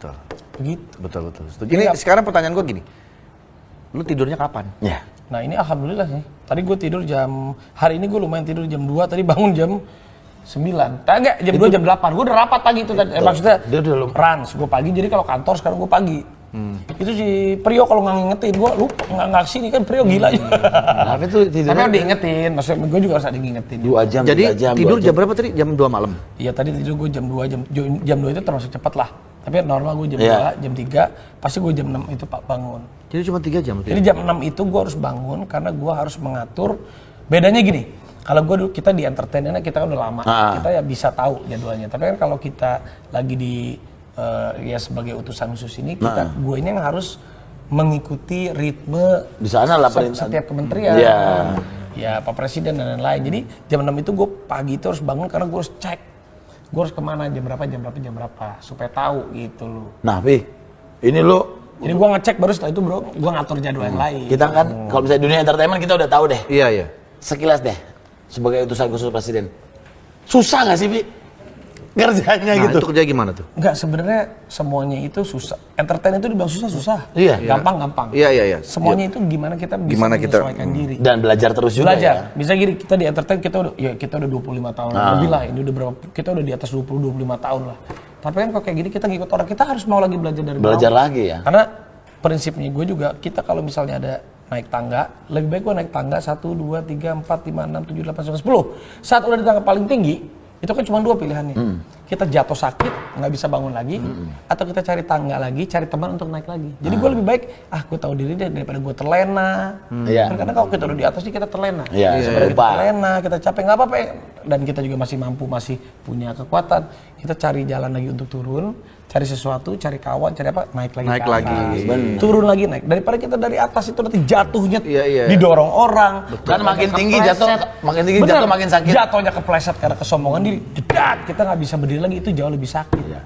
Betul. Begitu. Betul. Ini sekarang pertanyaan gue gini. Lu tidurnya kapan? Ya. Nah ini alhamdulillah sih. Tadi gue tidur hari ini gue lumayan tidur jam 2, tadi bangun jam 9. Enggak, jam 2, jam 8. Gue udah rapat pagi itu tadi. Maksudnya runs, gue pagi, jadi kalau kantor sekarang gue pagi. Itu si Prio kalau nggak ngingetin, gue lupa nggak kesini kan Prio gila aja. Tapi itu tidurnya... Tapi udah diingetin, maksudnya gue juga harus ada ngingetin. 2 jam, Jadi 3 jam, tidur 2 jam berapa tadi? Jam 2 malam? Iya tadi tidur gue jam 2, jam 2 itu termasuk cepat lah. Tapi normal gue jam 2, jam 3, pasti gue jam 6 itu bangun. Jadi cuma 3 jam? Jadi jam 6 itu gue harus bangun karena gue harus mengatur. Bedanya gini, kalau kita di entertainnya kita kan udah lama, kita ya bisa tahu jadwalnya. Tapi kan kalau kita lagi di ya sebagai utusan khusus ini, gue ini yang harus mengikuti ritme di sana lah setiap kementerian. Ya Pak Presiden dan lain-lain. Jadi jam 6 itu gue pagi itu harus bangun karena gue harus cek. Gue harus kemana, jam berapa, supaya tahu gitu loh. Nah, Pi, ini lu... Jadi gue ngecek baru setelah itu bro, gue ngatur jadwal yang lain. Kita kan, kalau misalnya dunia entertainment kita udah tahu deh. Iya. Sekilas deh, sebagai utusan khusus Presiden. Susah nggak sih, Pi? Kerjanya Nah, gitu. itu kerja gimana tuh? Enggak, sebenarnya semuanya itu susah. Entertain itu dibilang susah. Iya. Gampang. Iya. Semuanya itu gimana kita bisa menyesuaikan diri. Dan belajar terus juga ya. Bisa gini, kita di entertain kita udah 25 tahun lebih lah. Ini udah berapa? Kita udah di atas 20-25 tahun lah. Tapi kan kalau kayak gini kita ngikut orang, kita harus mau lagi belajar dari bawah. Belajar lagi ya. Karena prinsipnya gue juga, kita kalau misalnya ada naik tangga, lebih baik gue naik tangga 1, 2, 3, 4, 5, 6, 7, 8, 9, 10. Saat udah di tangga paling tinggi, itu kan cuma 2 pilihannya. Kita jatuh sakit, nggak bisa bangun lagi, atau kita cari tangga lagi, cari teman untuk naik lagi. Jadi gue lebih baik, gue tahu diri deh daripada gue terlena. Karena kalau kita udah di atas nih kita terlena. Sebenarnya kita terlena, kita capek, nggak apa-apa. Dan kita juga masih mampu, masih punya kekuatan. Kita cari jalan lagi untuk turun, cari sesuatu, cari kawan, cari apa, naik lagi. Turun lagi, naik. Daripada kita dari atas itu nanti jatuhnya didorong orang. Kan makin tinggi jatuh makin sakit. Jatuhnya kepleset karena kesombongan diri, jedak, kita nggak bisa berdiri lagi, itu jauh lebih sakit.